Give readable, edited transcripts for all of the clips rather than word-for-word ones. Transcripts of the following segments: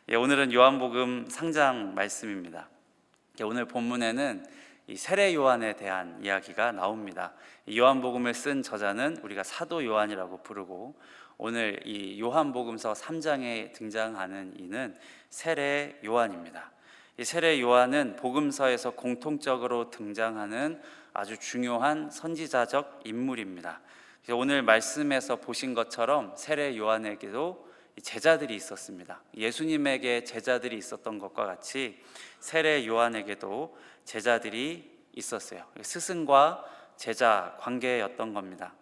오늘은 요한복음 상장 말씀입니다. 오늘 본문에는 이 세례 요한에 대한 이야기가 나옵니다. 이 요한복음을 쓴 저자는 우리가 사도 요한이라고 부르고, 오늘 이 요한복음서 3장에 등장하는 이는 세례 요한입니다. 이 세례 요한은 복음서에서 공통적으로 등장하는 아주 중요한 선지자적 인물입니다. 오늘 말씀에서 보신 것처럼 세례 요한에게도 제자들이 있었습니다. 예수님에게 제자들이 있었던 것과 같이 세례 요한에게도 제자들이 있었어요. 스승과 제자 관계였던 겁니다.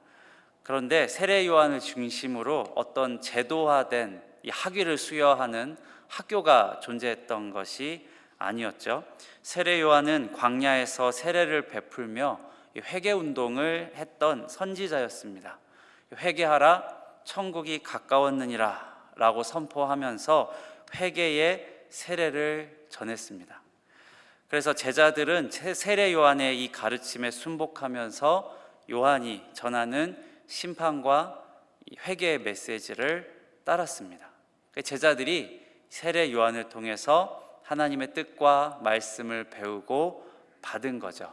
그런데 세례 요한을 중심으로 어떤 제도화된 이 학위를 수여하는 학교가 존재했던 것이 아니었죠. 세례 요한은 광야에서 세례를 베풀며 회개 운동을 했던 선지자였습니다. 회개하라, 천국이 가까웠느니라 라고 선포하면서 회개의 세례를 전했습니다. 그래서 제자들은 세례 요한의 이 가르침에 순복하면서 요한이 전하는 심판과 회개의 메시지를 따랐습니다. 제자들이 세례 요한을 통해서 하나님의 뜻과 말씀을 배우고 받은 거죠.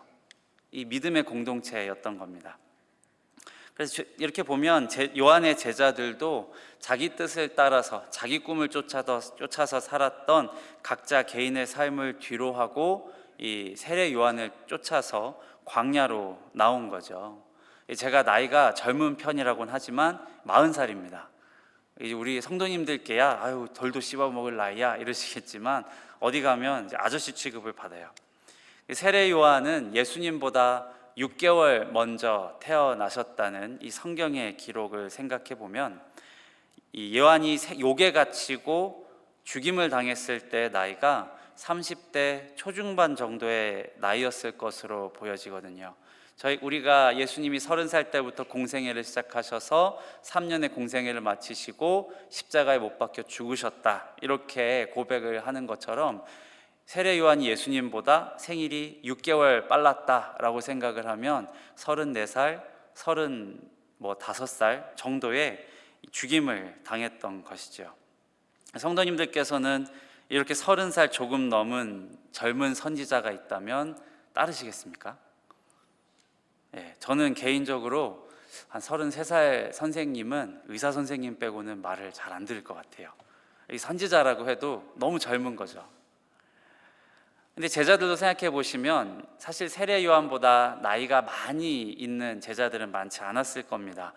이 믿음의 공동체였던 겁니다. 그래서 이렇게 보면 요한의 제자들도 자기 뜻을 따라서 자기 꿈을 쫓아서 살았던 각자 개인의 삶을 뒤로하고 이 세례 요한을 쫓아서 광야로 나온 거죠. 제가 나이가 젊은 편이라고는 하지만 40살입니다. 우리 성도님들께야 아유 돌도 씹어먹을 나이야 이러시겠지만 어디 가면 이제 아저씨 취급을 받아요. 세례 요한은 예수님보다 6개월 먼저 태어나셨다는 이 성경의 기록을 생각해 보면, 이 요한이 욕에 갇히고 죽임을 당했을 때 나이가 30대 초중반 정도의 나이였을 것으로 보여지거든요. 우리가 예수님이 30살 때부터 공생애를 시작하셔서 3년의 공생애를 마치시고 십자가에 못 박혀 죽으셨다 이렇게 고백을 하는 것처럼, 세례 요한이 예수님보다 생일이 6개월 빨랐다라고 생각을 하면 34살, 35살 정도의 죽임을 당했던 것이죠. 성도님들께서는 이렇게 30살 조금 넘은 젊은 선지자가 있다면 따르시겠습니까? 저는 개인적으로 한 33살 선생님은 의사 선생님 빼고는 말을 잘 안 들을 것 같아요. 이 선지자라고 해도 너무 젊은 거죠. 근데 제자들도 생각해 보시면 사실 세례 요한보다 나이가 많이 있는 제자들은 많지 않았을 겁니다.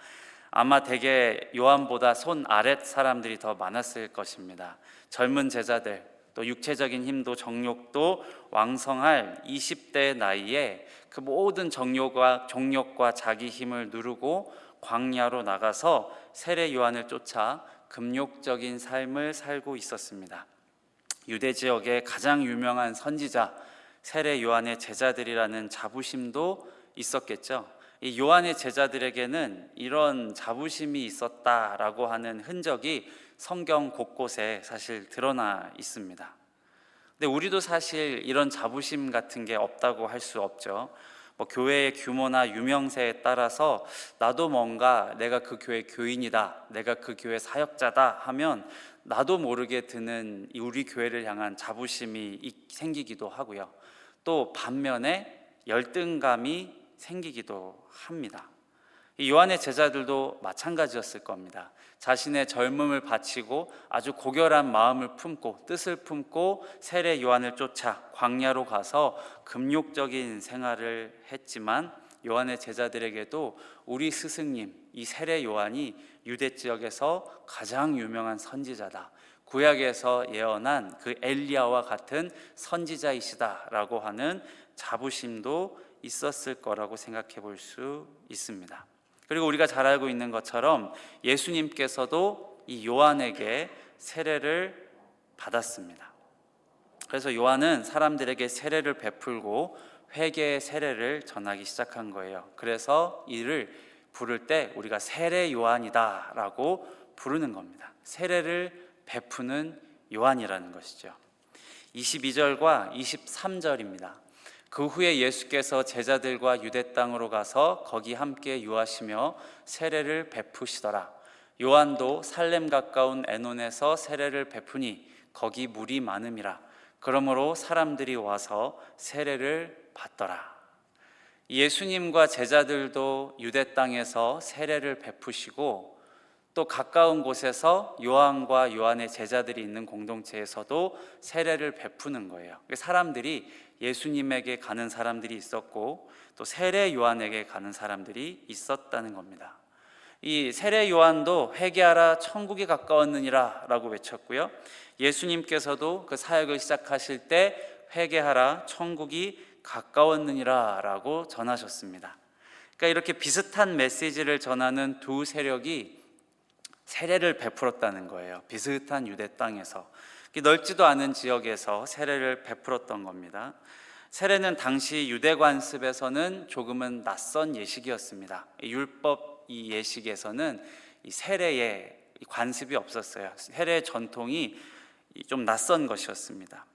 아마 대개 요한보다 손 아랫 사람들이 더 많았을 것입니다. 젊은 제자들, 또 육체적인 힘도 정욕도 왕성할 20대 나이에 그 모든 정욕과 자기 힘을 누르고 광야로 나가서 세례 요한을 쫓아 금욕적인 삶을 살고 있었습니다. 유대 지역의 가장 유명한 선지자 세례 요한의 제자들이라는 자부심도 있었겠죠. 이 요한의 제자들에게는 이런 자부심이 있었다라고 하는 흔적이 성경 곳곳에 사실 드러나 있습니다. 근데 우리도 사실 이런 자부심 같은 게 없다고 할 수 없죠. 교회의 규모나 유명세에 따라서 나도 뭔가 내가 그 교회 교인이다, 내가 그 교회 사역자다 하면 나도 모르게 드는 우리 교회를 향한 자부심이 생기기도 하고요. 또 반면에 열등감이 생기기도 합니다. 이 요한의 제자들도 마찬가지였을 겁니다. 자신의 젊음을 바치고 아주 고결한 마음을 품고 뜻을 품고 세례 요한을 쫓아 광야로 가서 금욕적인 생활을 했지만, 요한의 제자들에게도 우리 스승님 이 세례 요한이 유대 지역에서 가장 유명한 선지자다, 구약에서 예언한 그 엘리야와 같은 선지자이시다라고 하는 자부심도 있었을 거라고 생각해 볼 수 있습니다. 그리고 우리가 잘 알고 있는 것처럼 예수님께서도 이 요한에게 세례를 받았습니다. 그래서 요한은 사람들에게 세례를 베풀고 회개의 세례를 전하기 시작한 거예요. 그래서 이를 부를 때 우리가 세례 요한이다 라고 부르는 겁니다. 세례를 베푸는 요한이라는 것이죠. 22절과 23절입니다. 그 후에 예수께서 제자들과 유대 땅으로 가서 거기 함께 유하시며 세례를 베푸시더라. 요한도 살렘 가까운 에논에서 세례를 베푸니 거기 물이 많음이라. 그러므로 사람들이 와서 세례를 받더라. 예수님과 제자들도 유대 땅에서 세례를 베푸시고 또 가까운 곳에서 요한과 요한의 제자들이 있는 공동체에서도 세례를 베푸는 거예요. 사람들이 예수님에게 가는 사람들이 있었고 또 세례 요한에게 가는 사람들이 있었다는 겁니다. 이 세례 요한도 회개하라 천국이 가까웠느니라 라고 외쳤고요, 예수님께서도 그 사역을 시작하실 때 회개하라 천국이 가까웠느니라 라고 전하셨습니다. 그러니까 이렇게 비슷한 메시지를 전하는 두 세력이 세례를 베풀었다는 거예요. 비슷한 유대 땅에서, 넓지도 않은 지역에서 세례를 베풀었던 겁니다. 세례는 당시 유대 관습에서는 조금은 낯선 예식이었습니다. 율법 이 예식에서는 이 세례의 관습이 없었어요. 세례 전통이 좀 낯선 것이었습니다.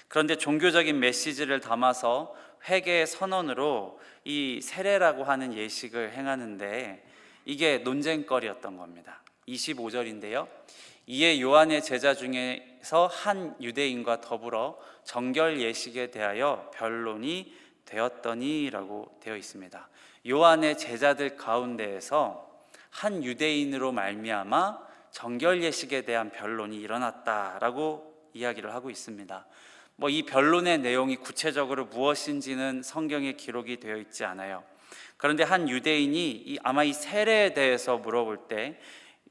그런데 종교적인 메시지를 담아서 회개의 선언으로 이 세례라고 하는 예식을 행하는데 이게 논쟁거리였던 겁니다. 25절인데요. 이에 요한의 제자 중에서 한 유대인과 더불어 정결 예식에 대하여 변론이 되었더니라고 되어 있습니다. 요한의 제자들 가운데에서 한 유대인으로 말미암아 정결 예식에 대한 변론이 일어났다라고 이야기를 하고 있습니다. 이 변론의 내용이 구체적으로 무엇인지는 성경에 기록이 되어 있지 않아요. 그런데 한 유대인이 아마 이 세례에 대해서 물어볼 때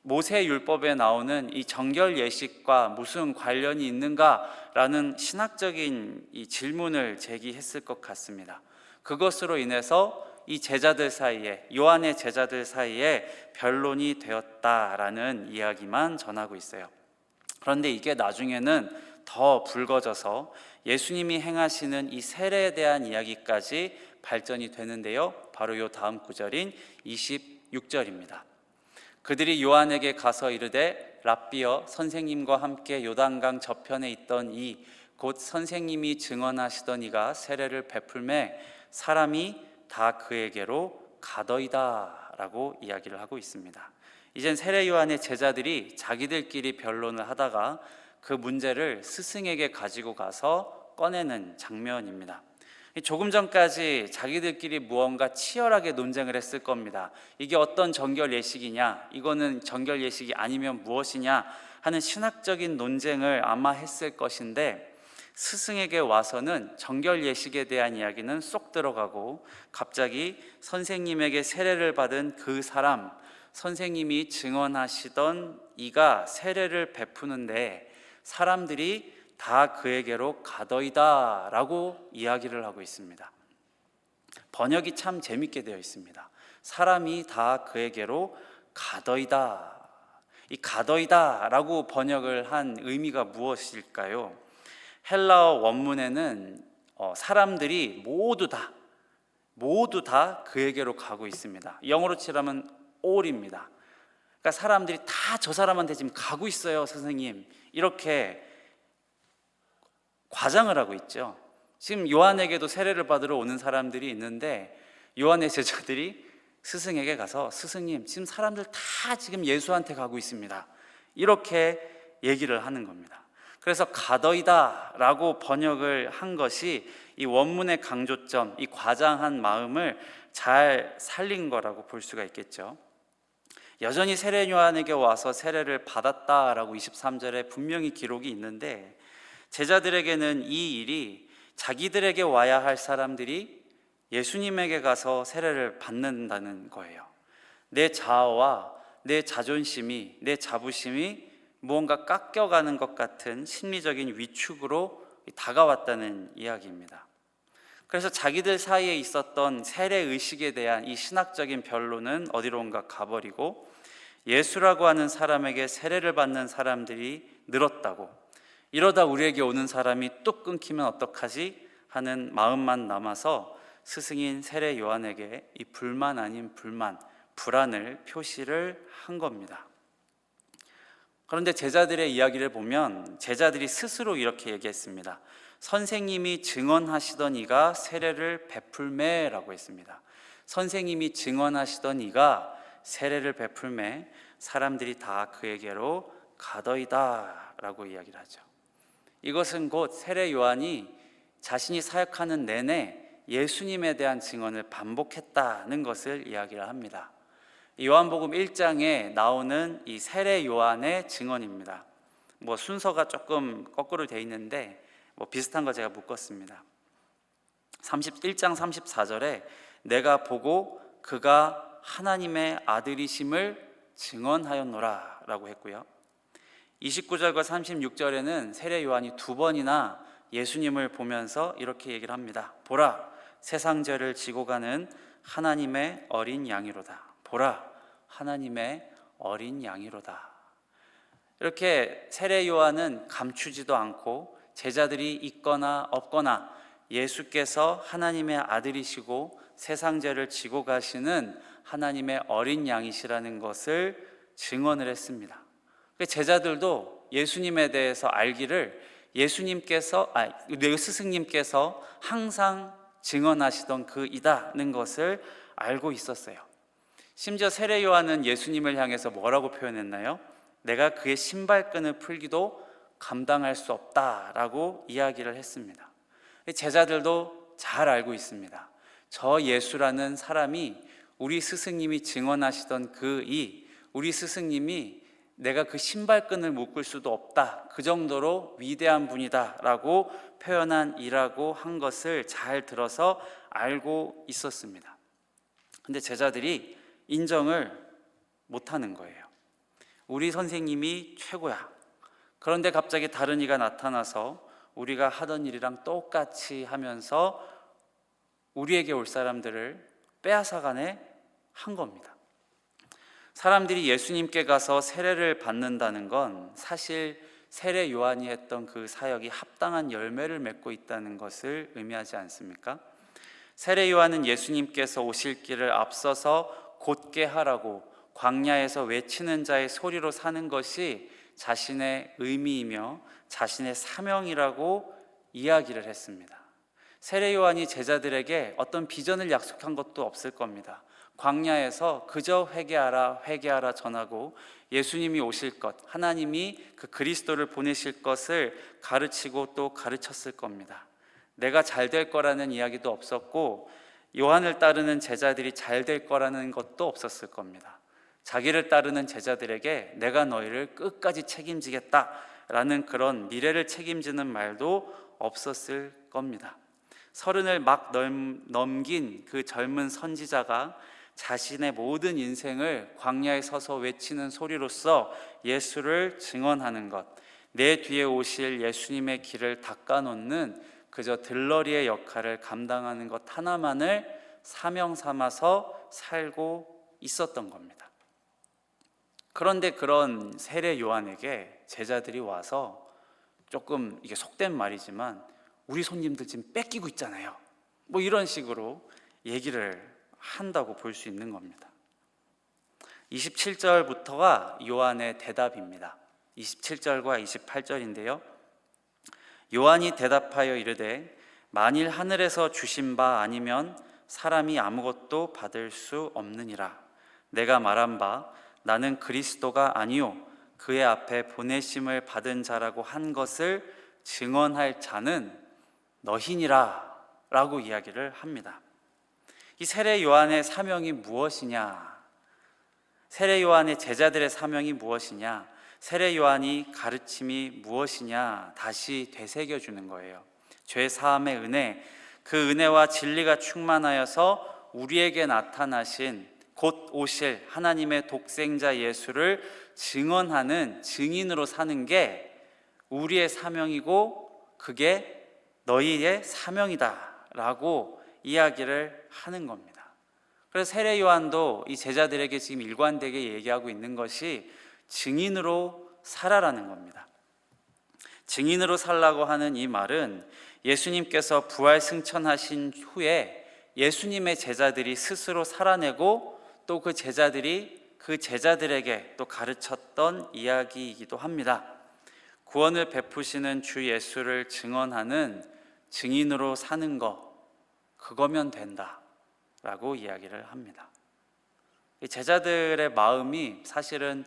모세 율법에 나오는 이 정결 예식과 무슨 관련이 있는가라는 신학적인 이 질문을 제기했을 것 같습니다. 그것으로 인해서 이 제자들 사이에, 요한의 제자들 사이에 변론이 되었다라는 이야기만 전하고 있어요. 그런데 이게 나중에는 더 붉어져서 예수님이 행하시는 이 세례에 대한 이야기까지 발전이 되는데요, 바로 요 다음 구절인 26절입니다. 그들이 요한에게 가서 이르되 랍비여, 선생님과 함께 요단강 저편에 있던 이 곧 선생님이 증언하시던 이가 세례를 베풀매 사람이 다 그에게로 가더이다 라고 이야기를 하고 있습니다. 이젠 세례 요한의 제자들이 자기들끼리 변론을 하다가 그 문제를 스승에게 가지고 가서 꺼내는 장면입니다. 조금 전까지 자기들끼리 무언가 치열하게 논쟁을 했을 겁니다. 이게 어떤 정결 예식이냐, 이거는 정결 예식이 아니면 무엇이냐 하는 신학적인 논쟁을 아마 했을 것인데, 스승에게 와서는 정결 예식에 대한 이야기는 쏙 들어가고 갑자기 선생님에게 세례를 받은 그 사람, 선생님이 증언하시던 이가 세례를 베푸는데 사람들이 다 그에게로 가더이다 라고 이야기를 하고 있습니다. 번역이 참 재밌게 되어 있습니다. 사람이 다 그에게로 가더이다. 이 가더이다 라고 번역을 한 의미가 무엇일까요? 헬라어 원문에는 사람들이 모두 다 그에게로 가고 있습니다. 영어로 치라면 all입니다. 그러니까 사람들이 다 저 사람한테 지금 가고 있어요, 선생님. 이렇게 과장을 하고 있죠. 지금 요한에게도 세례를 받으러 오는 사람들이 있는데 요한의 제자들이 스승에게 가서 스승님, 지금 사람들 다 지금 예수한테 가고 있습니다. 이렇게 얘기를 하는 겁니다. 그래서 가더이다 라고 번역을 한 것이 이 원문의 강조점, 이 과장한 마음을 잘 살린 거라고 볼 수가 있겠죠. 여전히 세례 요한에게 와서 세례를 받았다라고 23절에 분명히 기록이 있는데 제자들에게는 이 일이 자기들에게 와야 할 사람들이 예수님에게 가서 세례를 받는다는 거예요. 내 자아와 내 자존심이, 내 자부심이 무언가 깎여가는 것 같은 심리적인 위축으로 다가왔다는 이야기입니다. 그래서 자기들 사이에 있었던 세례 의식에 대한 이 신학적인 변론은 어디론가 가버리고 예수라고 하는 사람에게 세례를 받는 사람들이 늘었다고, 이러다 우리에게 오는 사람이 뚝 끊기면 어떡하지 하는 마음만 남아서 스승인 세례 요한에게 이 불만 아닌 불만, 불안을 표시를 한 겁니다. 그런데 제자들의 이야기를 보면 제자들이 스스로 이렇게 얘기했습니다. 선생님이 증언하시던 이가 세례를 베풀매라고 했습니다. 선생님이 증언하시던 이가 세례를 베풀매 사람들이 다 그에게로 가더이다 라고 이야기를 하죠. 이것은 곧 세례 요한이 자신이 사역하는 내내 예수님에 대한 증언을 반복했다는 것을 이야기를 합니다. 요한복음 1장에 나오는 이 세례 요한의 증언입니다. 순서가 조금 거꾸로 돼 있는데 비슷한 거 제가 묶었습니다. 1장 34절에 내가 보고 그가 하나님의 아들이심을 증언하였노라 라고 했고요. 29절과 36절에는 세례 요한이 두 번이나 예수님을 보면서 이렇게 얘기를 합니다. 보라, 세상 죄를 지고 가는 하나님의 어린 양이로다. 보라, 하나님의 어린 양이로다. 이렇게 세례 요한은 감추지도 않고 제자들이 있거나 없거나 예수께서 하나님의 아들이시고 세상 죄를 지고 가시는 하나님의 어린 양이시라는 것을 증언을 했습니다. 제자들도 예수님에 대해서 알기를 스승님께서 항상 증언하시던 그 이다는 것을 알고 있었어요. 심지어 세례 요한은 예수님을 향해서 뭐라고 표현했나요? 내가 그의 신발끈을 풀기도 감당할 수 없다라고 이야기를 했습니다. 제자들도 잘 알고 있습니다. 저 예수라는 사람이 우리 스승님이 증언하시던 우리 스승님이 내가 그 신발끈을 묶을 수도 없다, 그 정도로 위대한 분이다 라고 표현한 이라고 한 것을 잘 들어서 알고 있었습니다. 근데 제자들이 인정을 못하는 거예요. 우리 선생님이 최고야. 그런데 갑자기 다른 이가 나타나서 우리가 하던 일이랑 똑같이 하면서 우리에게 올 사람들을 빼앗아가네 한 겁니다. 사람들이 예수님께 가서 세례를 받는다는 건 사실 세례 요한이 했던 그 사역이 합당한 열매를 맺고 있다는 것을 의미하지 않습니까? 세례 요한은 예수님께서 오실 길을 앞서서 곧게 하라고 광야에서 외치는 자의 소리로 사는 것이 자신의 의미이며 자신의 사명이라고 이야기를 했습니다. 세례 요한이 제자들에게 어떤 비전을 약속한 것도 없을 겁니다. 광야에서 그저 회개하라 회개하라 전하고 예수님이 오실 것, 하나님이 그 그리스도를 보내실 것을 가르치고 또 가르쳤을 겁니다. 내가 잘 될 거라는 이야기도 없었고 요한을 따르는 제자들이 잘 될 거라는 것도 없었을 겁니다. 자기를 따르는 제자들에게 내가 너희를 끝까지 책임지겠다라는 그런 미래를 책임지는 말도 없었을 겁니다. 30을 막 넘긴 그 젊은 선지자가 자신의 모든 인생을 광야에 서서 외치는 소리로서 예수를 증언하는 것, 내 뒤에 오실 예수님의 길을 닦아놓는 그저 들러리의 역할을 감당하는 것 하나만을 사명 삼아서 살고 있었던 겁니다. 그런데 그런 세례 요한에게 제자들이 와서 조금 이게 속된 말이지만 우리 손님들 지금 뺏기고 있잖아요. 이런 식으로 얘기를 한다고 볼 수 있는 겁니다. 27절부터가 요한의 대답입니다. 27절과 28절인데요. 요한이 대답하여 이르되 만일 하늘에서 주신 바 아니면 사람이 아무것도 받을 수 없느니라. 내가 말한 바 나는 그리스도가 아니요 그의 앞에 보내심을 받은 자라고 한 것을 증언할 자는 너희니라 라고 이야기를 합니다. 이 세례 요한의 사명이 무엇이냐? 세례 요한의 제자들의 사명이 무엇이냐? 세례 요한이 가르침이 무엇이냐? 다시 되새겨주는 거예요. 죄 사함의 은혜, 그 은혜와 진리가 충만하여서 우리에게 나타나신 곧 오실 하나님의 독생자 예수를 증언하는 증인으로 사는 게 우리의 사명이고 그게 너희의 사명이다 라고 이야기를 하는 겁니다. 그래서 세례 요한도 이 제자들에게 지금 일관되게 얘기하고 있는 것이 증인으로 살아라는 겁니다. 증인으로 살라고 하는 이 말은 예수님께서 부활 승천하신 후에 예수님의 제자들이 스스로 살아내고 또 그 제자들이 그 제자들에게 또 가르쳤던 이야기이기도 합니다. 구원을 베푸시는 주 예수를 증언하는 증인으로 사는 거, 그거면 된다 라고 이야기를 합니다. 이 제자들의 마음이 사실은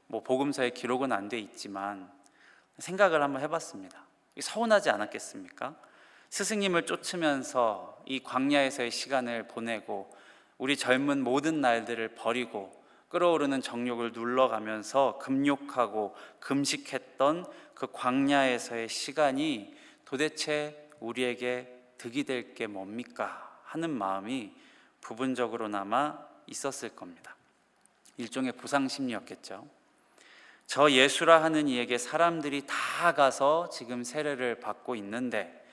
복음서에 기록은 안 돼 있지만 생각을 한번 해봤습니다. 서운하지 않았겠습니까? 스승님을 쫓으면서 이 광야에서의 시간을 보내고 우리 젊은 모든 날들을 버리고 끓어오르는 정욕을 눌러가면서 금욕하고 금식했던 그 광야에서의 시간이 도대체 우리에게 득이 될 게 뭡니까? 하는 마음이 부분적으로나마 있었을 겁니다. 일종의 보상심리였겠죠. 저 예수라 하는 이에게 사람들이 다 가서 지금 세례를 받고 있는데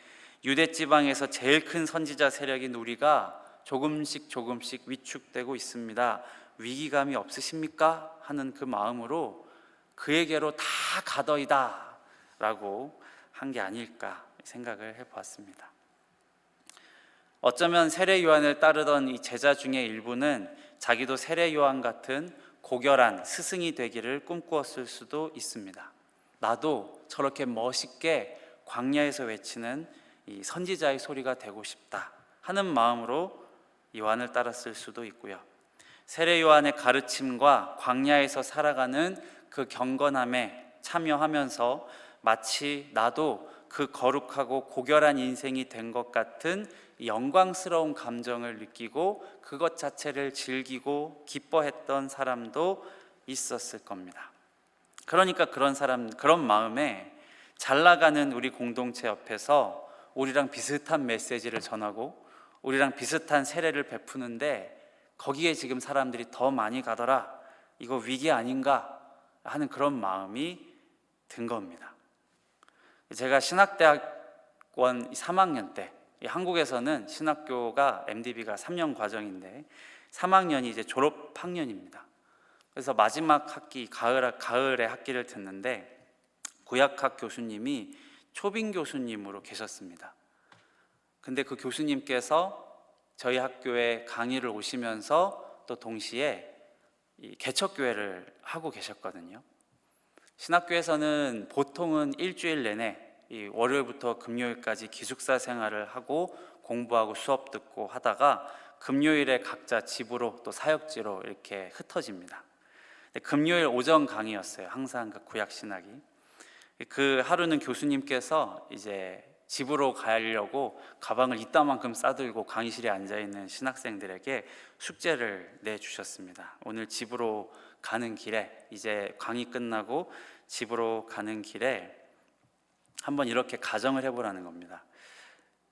유대 지방에서 제일 큰 선지자 세력인 우리가 조금씩 위축되고 있습니다. 위기감이 없으십니까? 하는 그 마음으로 그에게로 다 가더이다 라고 한 게 아닐까 생각을 해보았습니다. 어쩌면 세례 요한을 따르던 이 제자 중에 일부는 자기도 세례 요한 같은 고결한 스승이 되기를 꿈꾸었을 수도 있습니다. 나도 저렇게 멋있게 광야에서 외치는 이 선지자의 소리가 되고 싶다 하는 마음으로 요한을 따랐을 수도 있고요. 세례 요한의 가르침과 광야에서 살아가는 그 경건함에 참여하면서 마치 나도 그 거룩하고 고결한 인생이 된 것 같은 영광스러운 감정을 느끼고 그것 자체를 즐기고 기뻐했던 사람도 있었을 겁니다. 그러니까 그런 마음에 잘 나가는 우리 공동체 옆에서 우리랑 비슷한 메시지를 전하고 우리랑 비슷한 세례를 베푸는데 거기에 지금 사람들이 더 많이 가더라, 이거 위기 아닌가 하는 그런 마음이 든 겁니다. 제가 신학대학원 3학년 때, 한국에서는 신학교가 MDB가 3년 과정인데 3학년이 이제 졸업 학년입니다. 그래서 마지막 학기 가을에 학기를 듣는데 구약학 교수님이 초빙 교수님으로 계셨습니다. 근데 그 교수님께서 저희 학교에 강의를 오시면서 또 동시에 이 개척교회를 하고 계셨거든요. 신학교에서는 보통은 일주일 내내 이 월요일부터 금요일까지 기숙사 생활을 하고 공부하고 수업 듣고 하다가 금요일에 각자 집으로 또 사역지로 이렇게 흩어집니다. 금요일 오전 강의였어요. 항상 그 구약 신학이. 그 하루는 교수님께서 이제 집으로 가려고 가방을 이따만큼 싸들고 강의실에 앉아있는 신학생들에게 숙제를 내주셨습니다. 오늘 집으로 가는 길에, 이제 강의 끝나고 집으로 가는 길에 한번 이렇게 가정을 해보라는 겁니다.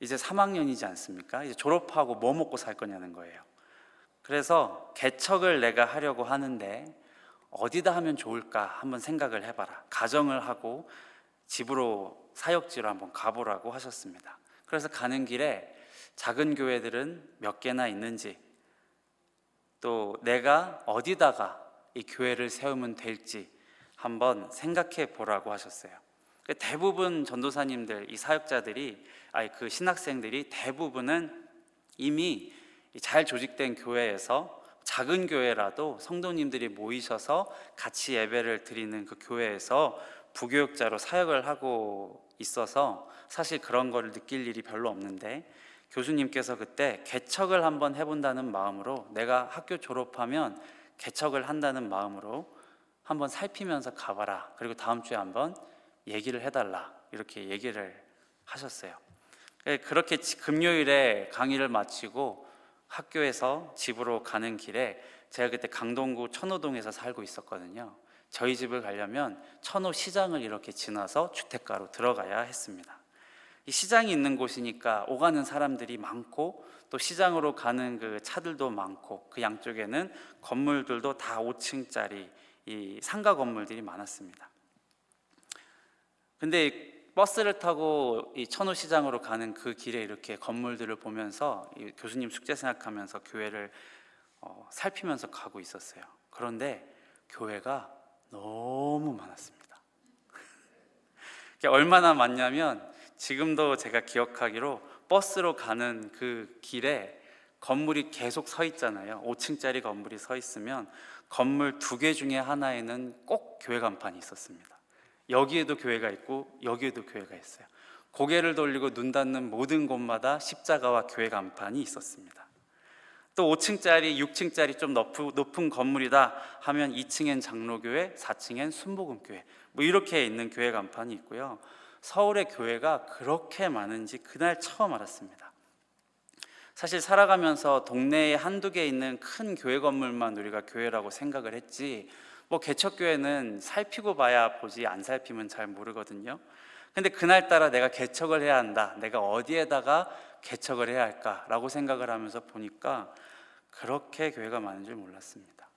이제 3학년이지 않습니까? 이제 졸업하고 뭐 먹고 살 거냐는 거예요. 그래서 개척을 내가 하려고 하는데 어디다 하면 좋을까 한번 생각을 해봐라. 가정을 하고 집으로 사역지로 한번 가보라고 하셨습니다. 그래서 가는 길에 작은 교회들은 몇 개나 있는지, 또 내가 어디다가 이 교회를 세우면 될지 한번 생각해 보라고 하셨어요. 대부분 전도사님들, 이 사역자들이, 그 신학생들이 대부분은 이미 잘 조직된 교회에서, 작은 교회라도 성도님들이 모이셔서 같이 예배를 드리는 그 교회에서 부교육자로 사역을 하고 있어서 사실 그런 거를 느낄 일이 별로 없는데, 교수님께서 그때 개척을 한번 해본다는 마음으로, 내가 학교 졸업하면 개척을 한다는 마음으로 한번 살피면서 가봐라, 그리고 다음 주에 한번 얘기를 해달라, 이렇게 얘기를 하셨어요. 그렇게 금요일에 강의를 마치고 학교에서 집으로 가는 길에, 제가 그때 강동구 천호동에서 살고 있었거든요. 저희 집을 가려면 천호 시장을 이렇게 지나서 주택가로 들어가야 했습니다. 이 시장이 있는 곳이니까 오가는 사람들이 많고 또 시장으로 가는 그 차들도 많고 그 양쪽에는 건물들도 다 5층짜리 이 상가 건물들이 많았습니다. 근데 버스를 타고 이 천호시장으로 가는 그 길에 이렇게 건물들을 보면서 이 교수님 숙제 생각하면서 교회를 살피면서 가고 있었어요. 그런데 교회가 너무 많았습니다. 얼마나 많냐면 지금도 제가 기억하기로 버스로 가는 그 길에 건물이 계속 서 있잖아요. 5층짜리 건물이 서 있으면 건물 2개 중에 하나에는 꼭 교회 간판이 있었습니다. 여기에도 교회가 있고 여기에도 교회가 있어요. 고개를 돌리고 눈 닫는 모든 곳마다 십자가와 교회 간판이 있었습니다. 또 5층짜리, 6층짜리 좀 높은 건물이다 하면 2층엔 장로교회, 4층엔 순복음교회, 뭐 이렇게 있는 교회 간판이 있고요. 서울의 교회가 그렇게 많은지 그날 처음 알았습니다. 사실 살아가면서 동네에 한두 개 있는 큰 교회 건물만 우리가 교회라고 생각을 했지, 뭐 개척교회는 살피고 봐야 보지 안 살피면 잘 모르거든요. 근데 그날따라 내가 개척을 해야 한다, 내가 어디에다가 개척을 해야 할까라고 생각을 하면서 보니까 그렇게 교회가 많은 줄 몰랐습니다.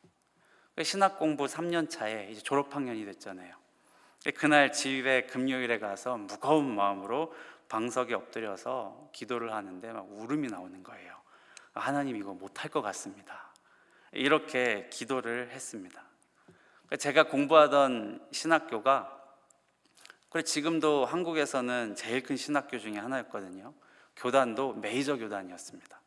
신학 공부 3년 차에 이제 졸업학년이 됐잖아요. 그날 집에 금요일에 가서 무거운 마음으로 방석에 엎드려서 기도를 하는데 막 울음이 나오는 거예요. 하나님, 이거 못할 것 같습니다. 이렇게 기도를 했습니다. 제가 공부하던 신학교가, 그래 지금도 한국에서는 제일 큰 신학교 중에 하나였거든요. 교단도 메이저 교단이었습니다.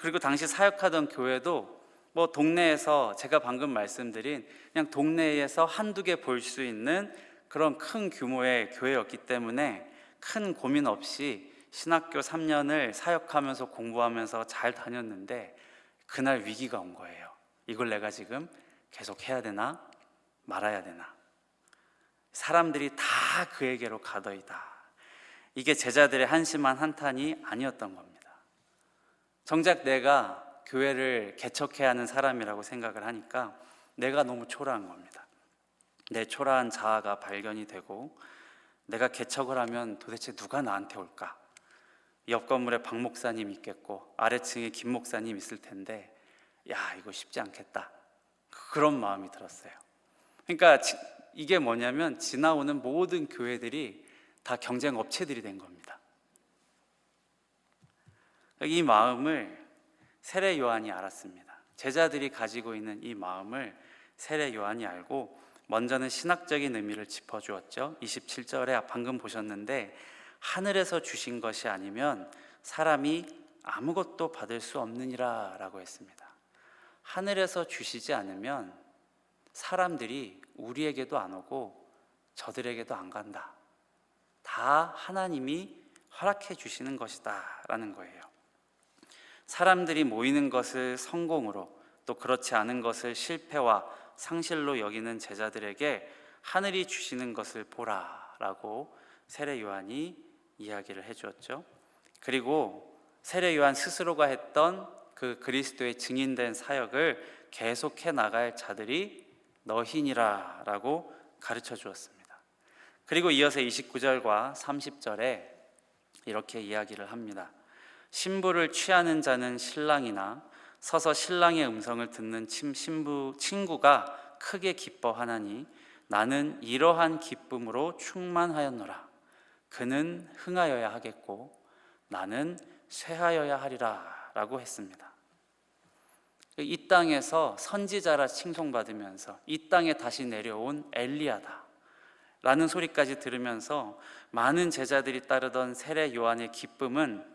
그리고 당시 사역하던 교회도 뭐 동네에서 제가 방금 말씀드린 그냥 동네에서 한두 개 볼 수 있는 그런 큰 규모의 교회였기 때문에 큰 고민 없이 신학교 3년을 사역하면서 공부하면서 잘 다녔는데, 그날 위기가 온 거예요. 이걸 내가 지금 계속 해야 되나 말아야 되나. 사람들이 다 그에게로 가더이다. 이게 제자들의 한심한 한탄이 아니었던 겁니다. 정작 내가 교회를 개척해야 하는 사람이라고 생각을 하니까 내가 너무 초라한 겁니다. 내 초라한 자아가 발견이 되고, 내가 개척을 하면 도대체 누가 나한테 올까? 옆 건물에 박 목사님 있겠고 아래층에 김 목사님 있을 텐데, 야, 이거 쉽지 않겠다, 그런 마음이 들었어요. 그러니까 이게 뭐냐면 지나오는 모든 교회들이 다 경쟁 업체들이 된 겁니다. 이 마음을 세례 요한이 알았습니다. 제자들이 가지고 있는 이 마음을 세례 요한이 알고 먼저는 신학적인 의미를 짚어주었죠. 27절에 방금 보셨는데, 하늘에서 주신 것이 아니면 사람이 아무것도 받을 수 없느니라 라고 했습니다. 하늘에서 주시지 않으면 사람들이 우리에게도 안 오고 저들에게도 안 간다. 다 하나님이 허락해 주시는 것이다 라는 거예요. 사람들이 모이는 것을 성공으로, 또 그렇지 않은 것을 실패와 상실로 여기는 제자들에게 하늘이 주시는 것을 보라 라고 세례 요한이 이야기를 해주었죠. 그리고 세례 요한 스스로가 했던 그 그리스도의 증인된 사역을 계속해 나갈 자들이 너희니라 라고 가르쳐 주었습니다. 그리고 이어서 29절과 30절에 이렇게 이야기를 합니다. 신부를 취하는 자는 신랑이나 서서 신랑의 음성을 듣는 친구가 크게 기뻐하나니 나는 이러한 기쁨으로 충만하였노라. 그는 흥하여야 하겠고 나는 쇠하여야 하리라 라고 했습니다. 이 땅에서 선지자라 칭송받으면서 이 땅에 다시 내려온 엘리야다 라는 소리까지 들으면서 많은 제자들이 따르던 세례 요한의 기쁨은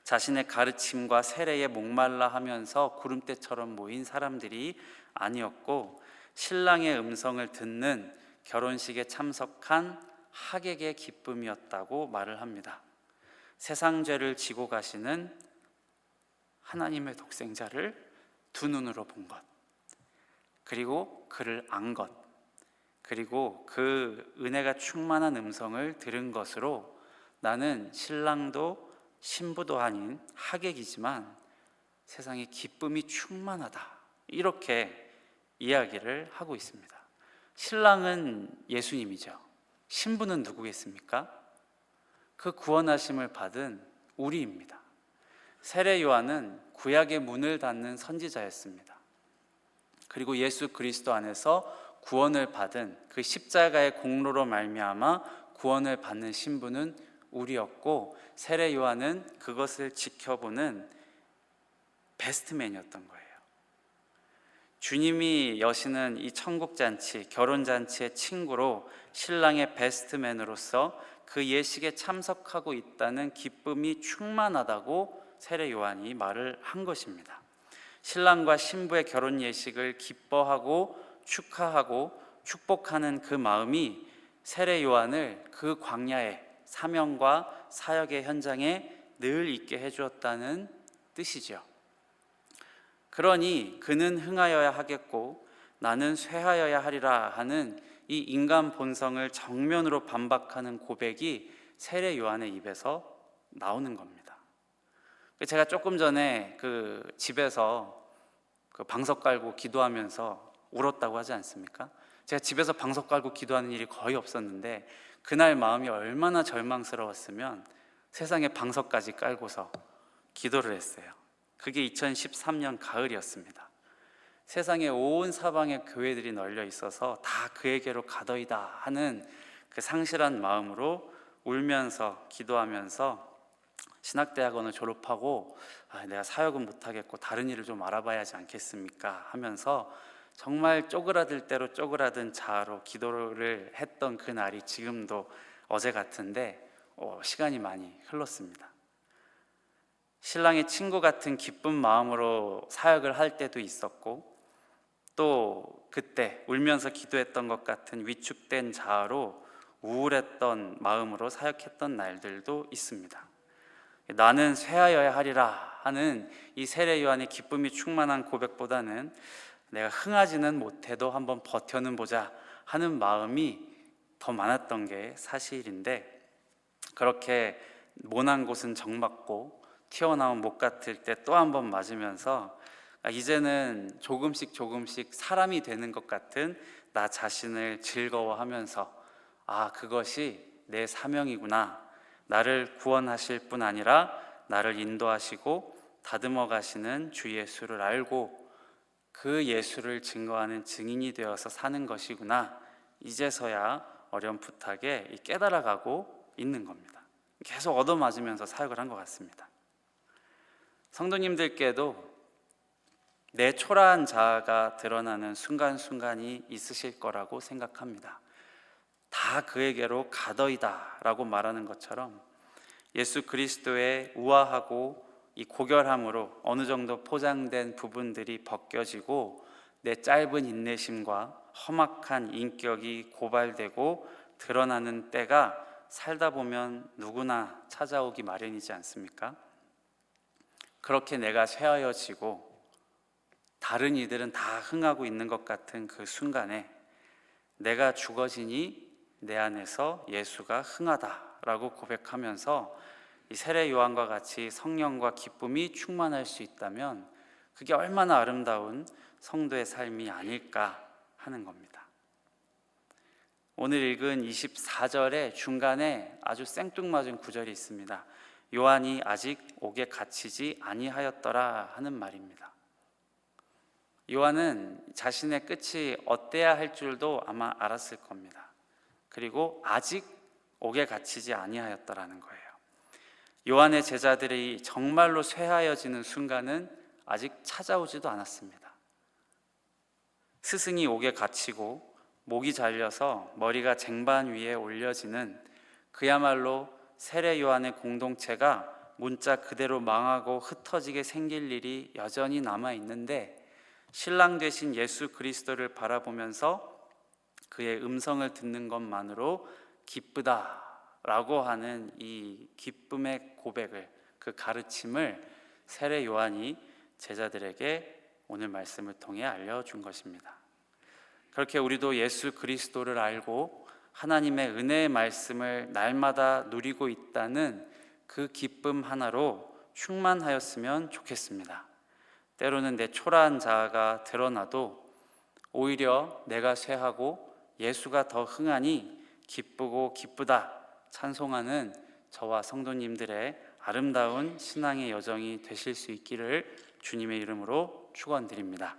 자신의 가르침과 세례에 목말라 하면서 구름대처럼 모인 사람들이 아니었고, 신랑의 음성을 듣는 결혼식에 참석한 하객의 기쁨이었다고 말을 합니다. 세상 죄를 지고 가시는 하나님의 독생자를 두 눈으로 본 것, 그리고 그를 안 것, 그리고 그 은혜가 충만한 음성을 들은 것으로 나는 신랑도 신부도 아닌 하객이지만 세상에 기쁨이 충만하다, 이렇게 이야기를 하고 있습니다. 신랑은 예수님이죠. 신부는 누구겠습니까? 그 구원하심을 받은 우리입니다. 세례 요한은 구약의 문을 닫는 선지자였습니다. 그리고 예수 그리스도 안에서 구원을 받은 그 십자가의 공로로 말미암아 구원을 받는 신부는 우리였고, 세례 요한은 그것을 지켜보는 베스트맨이었던 거예요. 주님이 여시는 이 천국잔치, 결혼잔치의 친구로 신랑의 베스트맨으로서 그 예식에 참석하고 있다는 기쁨이 충만하다고 세례 요한이 말을 한 것입니다. 신랑과 신부의 결혼 예식을 기뻐하고 축하하고 축복하는 그 마음이 세례 요한을 그 광야의 사명과 사역의 현장에 늘 있게 해주었다는 뜻이죠. 그러니 그는 흥하여야 하겠고 나는 쇠하여야 하리라 하는 이 인간 본성을 정면으로 반박하는 고백이 세례 요한의 입에서 나오는 겁니다. 제가 조금 전에 그 집에서 그 방석 깔고 기도하면서 울었다고 하지 않습니까? 제가 집에서 방석 깔고 기도하는 일이 거의 없었는데 그날 마음이 얼마나 절망스러웠으면 세상에 방석까지 깔고서 기도를 했어요. 그게 2013년 가을이었습니다. 세상에 온 사방에 교회들이 널려 있어서 다 그에게로 가더이다 하는 그 상실한 마음으로 울면서 기도하면서 신학대학원을 졸업하고 내가 사역은 못하겠고 다른 일을 좀 알아봐야 하지 않겠습니까 하면서 정말 쪼그라들 대로 쪼그라든 자아로 기도를 했던 그날이 지금도 어제 같은데 시간이 많이 흘렀습니다. 신랑의 친구 같은 기쁜 마음으로 사역을 할 때도 있었고 또 그때 울면서 기도했던 것 같은 위축된 자아로 우울했던 마음으로 사역했던 날들도 있습니다. 나는 쇠하여야 하리라 하는 이 세례 요한의 기쁨이 충만한 고백보다는 내가 흥하지는 못해도 한번 버텨는 보자 하는 마음이 더 많았던 게 사실인데, 그렇게 모난 곳은 정맞고 튀어나온 목 같을 때 또 한 번 맞으면서 이제는 조금씩 사람이 되는 것 같은 나 자신을 즐거워하면서 그것이 내 사명이구나, 나를 구원하실 뿐 아니라 나를 인도하시고 다듬어 가시는 주 예수를 알고 그 예수를 증거하는 증인이 되어서 사는 것이구나, 이제서야 어렴풋하게 깨달아가고 있는 겁니다. 계속 얻어맞으면서 사역을 한 것 같습니다. 성도님들께도 내 초라한 자아가 드러나는 순간순간이 있으실 거라고 생각합니다. 다 그에게로 가더이다 라고 말하는 것처럼 예수 그리스도의 우아하고 이 고결함으로 어느 정도 포장된 부분들이 벗겨지고 내 짧은 인내심과 험악한 인격이 고발되고 드러나는 때가 살다 보면 누구나 찾아오기 마련이지 않습니까? 그렇게 내가 쇠하여지고 다른 이들은 다 흥하고 있는 것 같은 그 순간에 내가 죽어지니 내 안에서 예수가 흥하다라고 고백하면서 이 세례 요한과 같이 성령과 기쁨이 충만할 수 있다면 그게 얼마나 아름다운 성도의 삶이 아닐까 하는 겁니다. 오늘 읽은 24절의 중간에 아주 생뚱맞은 구절이 있습니다. 요한이 아직 옥에 갇히지 아니하였더라 하는 말입니다. 요한은 자신의 끝이 어때야 할 줄도 아마 알았을 겁니다. 그리고 아직 옥에 갇히지 아니하였더라는 거예요. 요한의 제자들이 정말로 쇠하여지는 순간은 아직 찾아오지도 않았습니다. 스승이 옥에 갇히고 목이 잘려서 머리가 쟁반 위에 올려지는 그야말로 세례 요한의 공동체가 문자 그대로 망하고 흩어지게 생길 일이 여전히 남아있는데, 신랑 되신 예수 그리스도를 바라보면서 그의 음성을 듣는 것만으로 기쁘다라고 하는 이 기쁨의 고백을, 그 가르침을 세례 요한이 제자들에게 오늘 말씀을 통해 알려준 것입니다. 그렇게 우리도 예수 그리스도를 알고 하나님의 은혜의 말씀을 날마다 누리고 있다는 그 기쁨 하나로 충만하였으면 좋겠습니다. 때로는 내 초라한 자아가 드러나도 오히려 내가 쇠하고 예수가 더 흥하니 기쁘고 기쁘다 찬송하는 저와 성도님들의 아름다운 신앙의 여정이 되실 수 있기를 주님의 이름으로 축원드립니다.